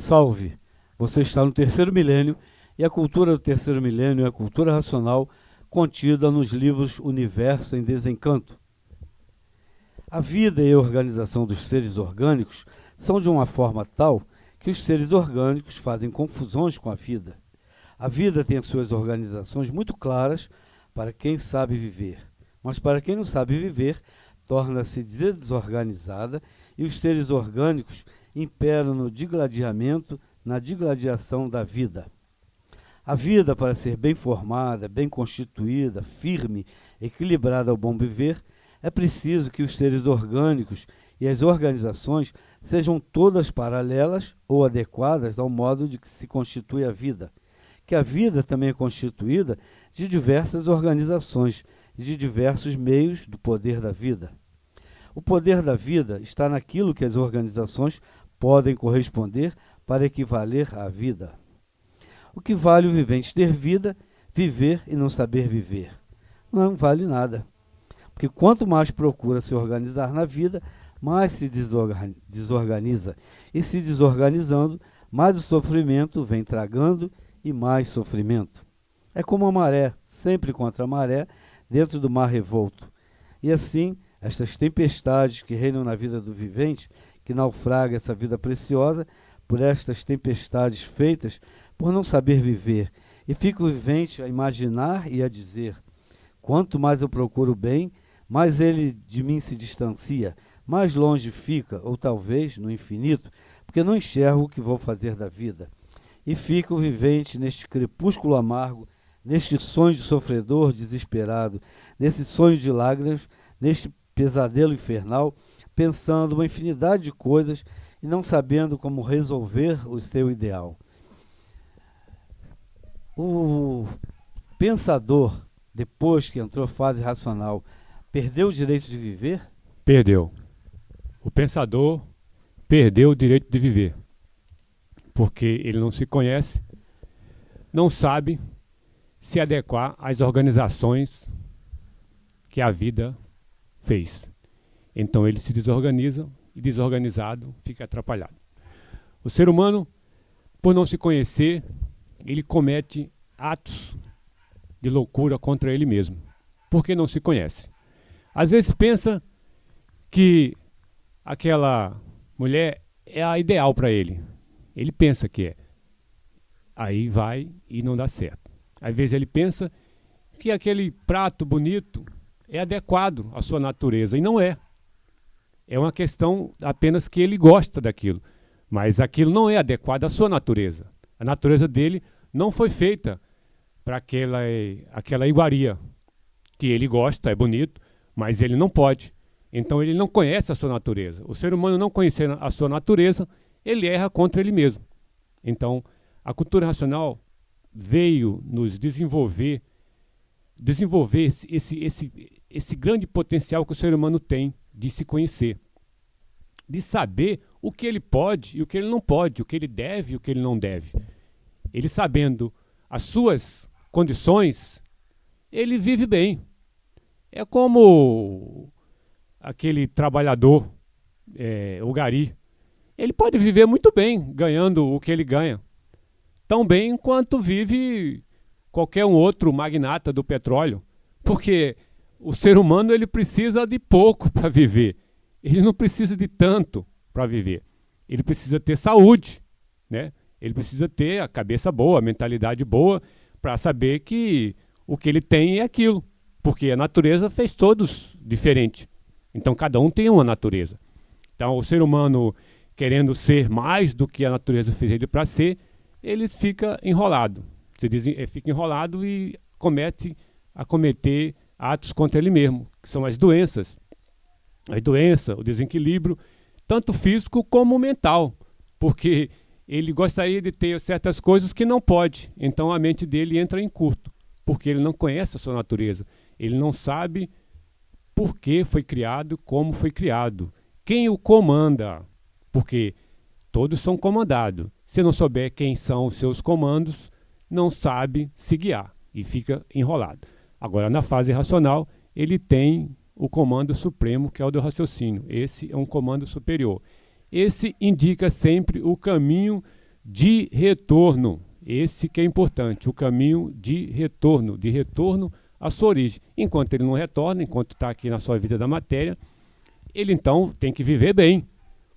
Salve! Você está no terceiro milênio e a cultura do terceiro milênio é a cultura racional contida nos livros Universo em Desencanto. A vida e a organização dos seres orgânicos são de uma forma tal que os seres orgânicos fazem confusões com a vida. A vida tem as suas organizações muito claras para quem sabe viver, mas para quem não sabe viver, torna-se desorganizada e os seres orgânicos imperam no digladiamento, na digladiação da vida. A vida, para ser bem formada, bem constituída, firme, equilibrada ao bom viver, é preciso que os seres orgânicos e as organizações sejam todas paralelas ou adequadas ao modo de que se constitui a vida, que a vida também é constituída de diversas organizações e de diversos meios do poder da vida. O poder da vida está naquilo que as organizações podem corresponder para equivaler à vida. O que vale o vivente ter vida, viver e não saber viver? Não vale nada. Porque quanto mais procura se organizar na vida, mais se desorganiza. E se desorganizando, mais o sofrimento vem tragando e mais sofrimento. É como a maré, sempre contra a maré, dentro do mar revolto. E assim, estas tempestades que reinam na vida do vivente, que naufraga essa vida preciosa, por estas tempestades feitas por não saber viver, e fica o vivente a imaginar e a dizer: quanto mais eu procuro o bem, mais ele de mim se distancia, mais longe fica, ou talvez no infinito, porque não enxergo o que vou fazer da vida. E fica o vivente neste crepúsculo amargo, neste sonho de sofredor desesperado, nesse sonho de lágrimas, neste pesadelo infernal, pensando uma infinidade de coisas e não sabendo como resolver o seu ideal. O pensador, depois que entrou fase racional, perdeu o direito de viver? Perdeu. O pensador perdeu o direito de viver, porque ele não se conhece, não sabe se adequar às organizações que a vida fez. Então ele se desorganiza e, desorganizado, fica atrapalhado. O ser humano, por não se conhecer, ele comete atos de loucura contra ele mesmo, porque não se conhece. Às vezes pensa que aquela mulher é a ideal para ele. Ele pensa que é. Aí vai e não dá certo. Às vezes ele pensa que aquele prato bonito é adequado à sua natureza, e não é. É uma questão apenas que ele gosta daquilo, mas aquilo não é adequado à sua natureza. A natureza dele não foi feita para aquela iguaria, que ele gosta, é bonito, mas ele não pode. Então ele não conhece a sua natureza. O ser humano, não conhecendo a sua natureza, ele erra contra ele mesmo. Então a cultura racional veio nos desenvolver esse grande potencial que o ser humano tem de se conhecer, de saber o que ele pode e o que ele não pode, o que ele deve e o que ele não deve. Ele, sabendo as suas condições, ele vive bem. É como aquele trabalhador, o gari. Ele pode viver muito bem, ganhando o que ele ganha, tão bem quanto vive qualquer um outro magnata do petróleo, porque o ser humano, ele precisa de pouco para viver. Ele não precisa de tanto para viver. Ele precisa ter saúde, né? Ele precisa ter a cabeça boa, a mentalidade boa, para saber que o que ele tem é aquilo, porque a natureza fez todos diferente. Então cada um tem uma natureza. Então o ser humano, querendo ser mais do que a natureza fez ele para ser, ele fica enrolado. Fica enrolado e comete a cometer atos contra ele mesmo, que são as doenças. A doença, o desequilíbrio, tanto físico como mental, porque ele gostaria de ter certas coisas que não pode. Então a mente dele entra em curto, porque ele não conhece a sua natureza. Ele não sabe por que foi criado, como foi criado, quem o comanda, porque todos são comandados. Se não souber quem são os seus comandos, não sabe se guiar e fica enrolado. Agora, na fase racional, ele tem o comando supremo, que é o do raciocínio. Esse é um comando superior. Esse indica sempre o caminho de retorno. Esse que é importante, o caminho de retorno à sua origem. Enquanto ele não retorna, enquanto está aqui na sua vida da matéria, ele então tem que viver bem,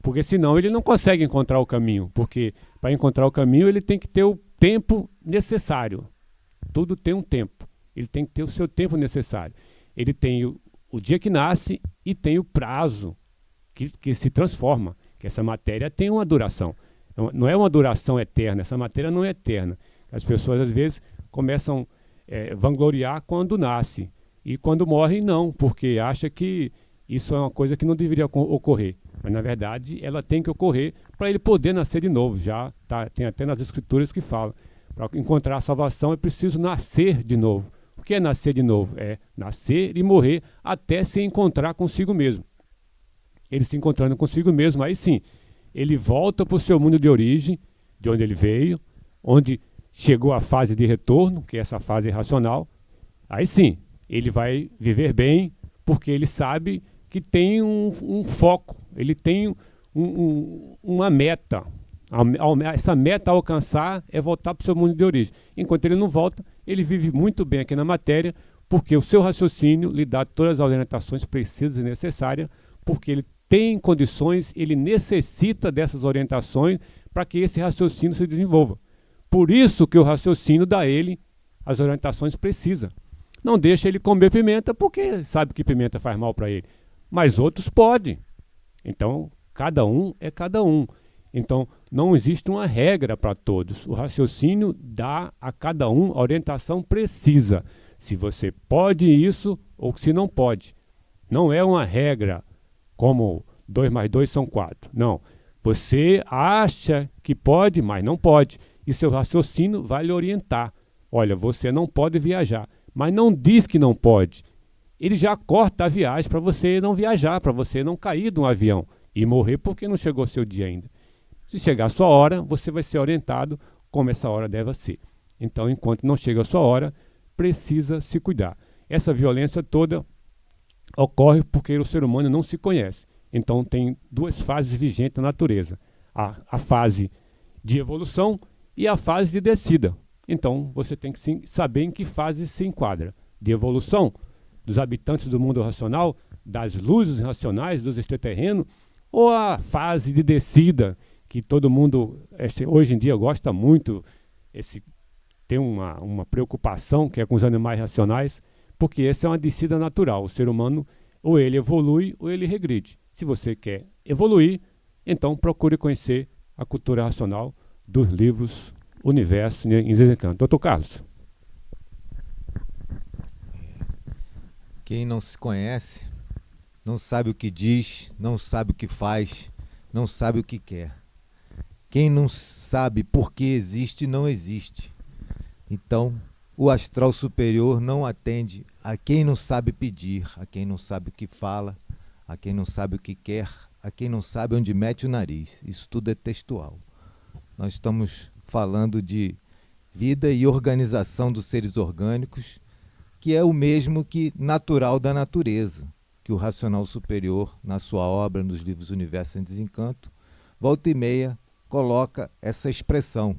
porque senão ele não consegue encontrar o caminho, porque para encontrar o caminho ele tem que ter o tempo necessário. Tudo tem um tempo, ele tem que ter o seu tempo necessário. Ele tem o dia que nasce e tem o prazo que se transforma, que essa matéria tem uma duração. Não é uma duração eterna, essa matéria não é eterna. As pessoas às vezes começam a vangloriar quando nasce, e quando morre não, porque acha que isso é uma coisa que não deveria ocorrer. Mas na verdade ela tem que ocorrer para ele poder nascer de novo. Tem até nas escrituras que falam, para encontrar a salvação é preciso nascer de novo. O que é nascer de novo? É nascer e morrer até se encontrar consigo mesmo. Ele se encontrando consigo mesmo, aí sim, ele volta para o seu mundo de origem, de onde ele veio, onde chegou a fase de retorno, que é essa fase racional. Aí sim, ele vai viver bem, porque ele sabe que tem um foco, ele tem uma meta. Essa meta a alcançar é voltar para o seu mundo de origem. Enquanto ele não volta, ele vive muito bem aqui na matéria, porque o seu raciocínio lhe dá todas as orientações precisas e necessárias, porque ele tem condições, ele necessita dessas orientações para que esse raciocínio se desenvolva. Por isso que o raciocínio dá a ele as orientações precisas. Não deixa ele comer pimenta, porque sabe que pimenta faz mal para ele. Mas outros podem. Então, cada um é cada um. Então, não existe uma regra para todos. O raciocínio dá a cada um a orientação precisa. Se você pode isso ou se não pode. Não é uma regra como 2 mais 2 são 4. Não. Você acha que pode, mas não pode. E seu raciocínio vai lhe orientar. Olha, você não pode viajar, mas não diz que não pode. Ele já corta a viagem para você não viajar, para você não cair de um avião e morrer porque não chegou seu dia ainda. Se chegar a sua hora, você vai ser orientado como essa hora deve ser. Então, enquanto não chega a sua hora, precisa se cuidar. Essa violência toda ocorre porque o ser humano não se conhece. Então tem duas fases vigentes na natureza. A fase de evolução e a fase de descida. Então você tem que saber em que fase se enquadra. De evolução, dos habitantes do mundo racional, das luzes racionais, dos extraterrenos, ou a fase de descida, que todo mundo hoje em dia gosta muito, tem uma preocupação que é com os animais racionais, porque essa é uma descida natural. O ser humano, ou ele evolui, ou ele regride. Se você quer evoluir, então procure conhecer a cultura racional dos livros Universo em Desencanto. Doutor Carlos. Quem não se conhece, não sabe o que diz, não sabe o que faz, não sabe o que quer. Quem não sabe por que existe, não existe. Então, o astral superior não atende a quem não sabe pedir, a quem não sabe o que fala, a quem não sabe o que quer, a quem não sabe onde mete o nariz. Isso tudo é textual. Nós estamos falando de vida e organização dos seres orgânicos, que é o mesmo que natural da natureza, que o racional superior, na sua obra, nos livros Universo em Desencanto, volta e meia coloca essa expressão.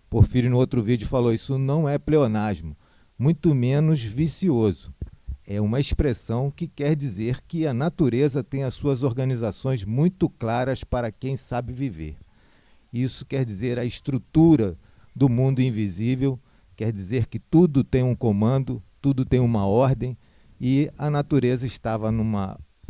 Porfírio, no outro vídeo, falou: isso não é pleonasmo, muito menos vicioso. É uma expressão que quer dizer que a natureza tem as suas organizações muito claras para quem sabe viver. Isso quer dizer a estrutura do mundo invisível, quer dizer que tudo tem um comando, tudo tem uma ordem, e a natureza estava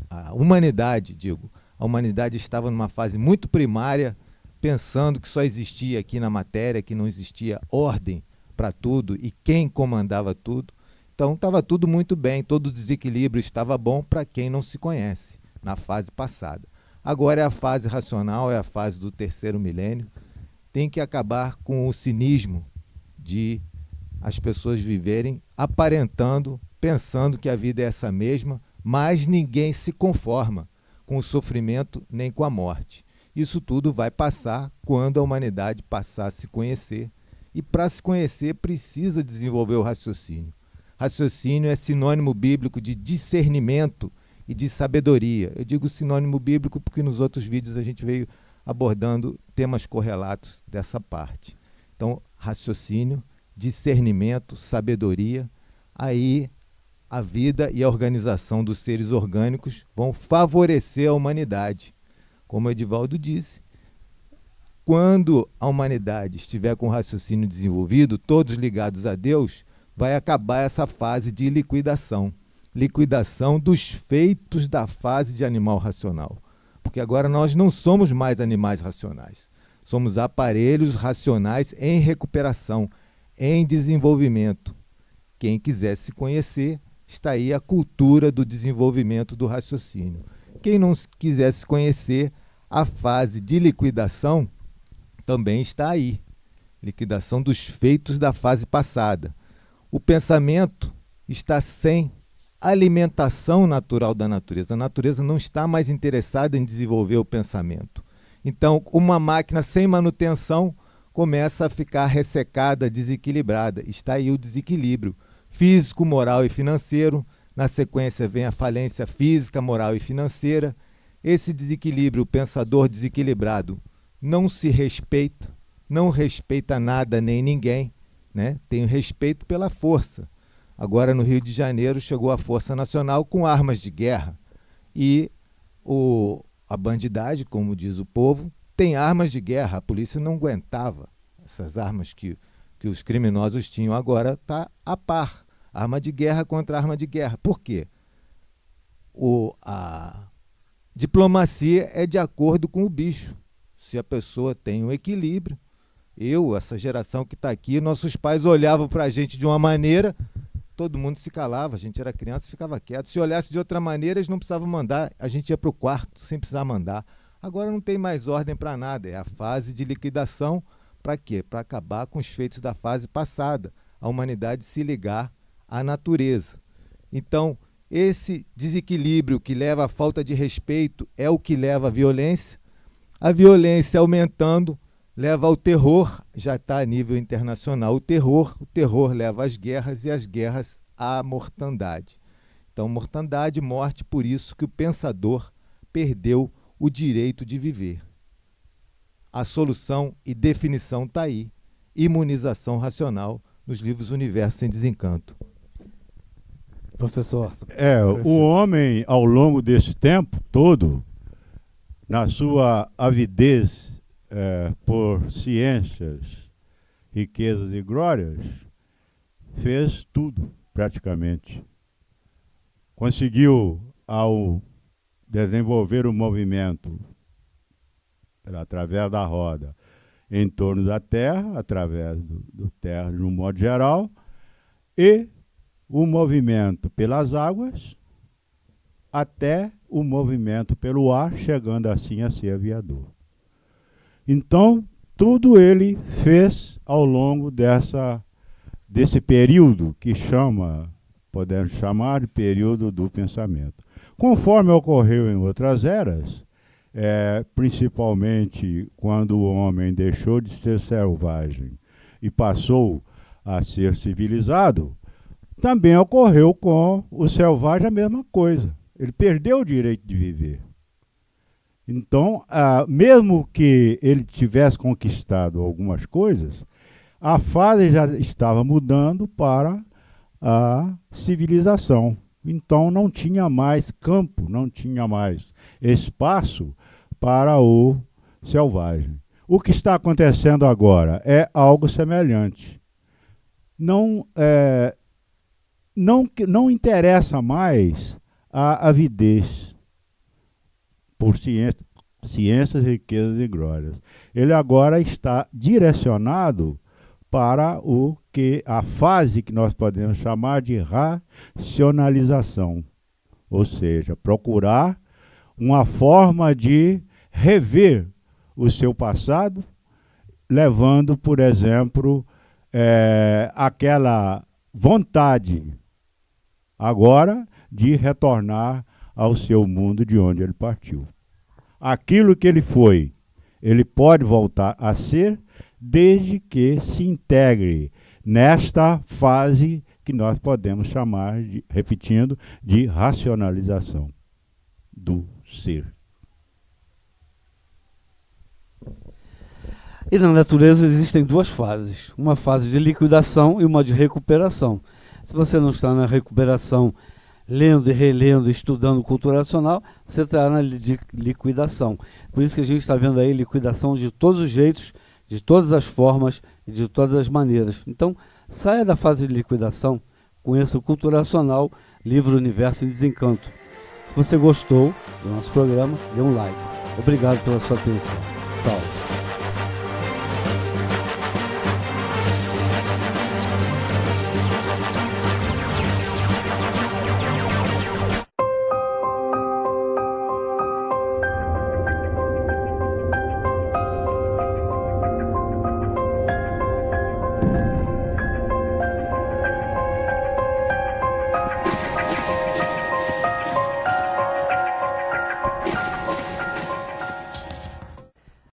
a humanidade estava numa fase muito primária, pensando que só existia aqui na matéria, que não existia ordem para tudo e quem comandava tudo. Então estava tudo muito bem, todo o desequilíbrio estava bom para quem não se conhece, na fase passada. Agora é a fase racional, é a fase do terceiro milênio. Tem que acabar com o cinismo de as pessoas viverem aparentando, pensando que a vida é essa mesma, mas ninguém se conforma com o sofrimento nem com a morte. Isso tudo vai passar quando a humanidade passar a se conhecer. E para se conhecer precisa desenvolver o raciocínio. Raciocínio é sinônimo bíblico de discernimento e de sabedoria. Eu digo sinônimo bíblico porque nos outros vídeos a gente veio abordando temas correlatos dessa parte. Então, raciocínio, discernimento, sabedoria, aí a vida e a organização dos seres orgânicos vão favorecer a humanidade. Como o Edivaldo disse, quando a humanidade estiver com o raciocínio desenvolvido, todos ligados a Deus, vai acabar essa fase de liquidação. Liquidação dos feitos da fase de animal racional. Porque agora nós não somos mais animais racionais. Somos aparelhos racionais em recuperação, em desenvolvimento. Quem quiser se conhecer, está aí a cultura do desenvolvimento do raciocínio. Quem não quiser se conhecer, a fase de liquidação também está aí. Liquidação dos feitos da fase passada. O pensamento está sem alimentação natural da natureza. A natureza não está mais interessada em desenvolver o pensamento. Então, uma máquina sem manutenção começa a ficar ressecada, desequilibrada. Está aí o desequilíbrio físico, moral e financeiro. Na sequência vem a falência física, moral e financeira. Esse desequilíbrio, o pensador desequilibrado, não se respeita, não respeita nada nem ninguém, né? Tem respeito pela força. Agora, no Rio de Janeiro, chegou a Força Nacional com armas de guerra. E a bandidagem, como diz o povo, tem armas de guerra. A polícia não aguentava essas armas que os criminosos tinham. Agora está a par. Arma de guerra contra arma de guerra. Por quê? A diplomacia é de acordo com o bicho. Se a pessoa tem um equilíbrio, essa geração que está aqui, nossos pais olhavam para a gente de uma maneira, todo mundo se calava, a gente era criança e ficava quieto. Se olhasse de outra maneira, eles não precisavam mandar, a gente ia para o quarto sem precisar mandar. Agora não tem mais ordem para nada, é a fase de liquidação. Para quê? Para acabar com os feitos da fase passada, a humanidade se ligar à natureza. Então, esse desequilíbrio que leva à falta de respeito é o que leva à violência. A violência aumentando leva ao terror, já está a nível internacional o terror leva às guerras e as guerras à mortandade. Então, mortandade, morte, por isso que o pensador perdeu o direito de viver. A solução e definição está aí. Imunização racional nos livros Universo em Desencanto. Professor. O homem, ao longo desse tempo todo, na sua avidez por ciências, riquezas e glórias, fez tudo, praticamente. Conseguiu, ao desenvolver o movimento através da roda em torno da Terra, através do Terra de um modo geral, e o movimento pelas águas, até o movimento pelo ar, chegando assim a ser aviador. Então, tudo ele fez ao longo desse período que podemos chamar de período do pensamento. Conforme ocorreu em outras eras, principalmente quando o homem deixou de ser selvagem e passou a ser civilizado, também ocorreu com o selvagem a mesma coisa. Ele perdeu o direito de viver. Então, mesmo que ele tivesse conquistado algumas coisas, a fase já estava mudando para a civilização. Então, não tinha mais campo, não tinha mais espaço para o selvagem. O que está acontecendo agora é algo semelhante. Não interessa mais a avidez por ciências, riquezas e glórias. Ele agora está direcionado para a fase que nós podemos chamar de racionalização, ou seja, procurar uma forma de rever o seu passado, levando, por exemplo, aquela vontade agora de retornar ao seu mundo de onde ele partiu. Aquilo que ele foi, ele pode voltar a ser, desde que se integre nesta fase que nós podemos chamar, repetindo, de racionalização do ser. E na natureza existem duas fases, uma fase de liquidação e uma de recuperação. Se você não está na recuperação, lendo e relendo, estudando cultura nacional, você está na liquidação. Por isso que a gente está vendo aí liquidação de todos os jeitos, de todas as formas e de todas as maneiras. Então, saia da fase de liquidação, conheça o Cultura Nacional, livro Universo em Desencanto. Se você gostou do nosso programa, dê um like. Obrigado pela sua atenção. Salve!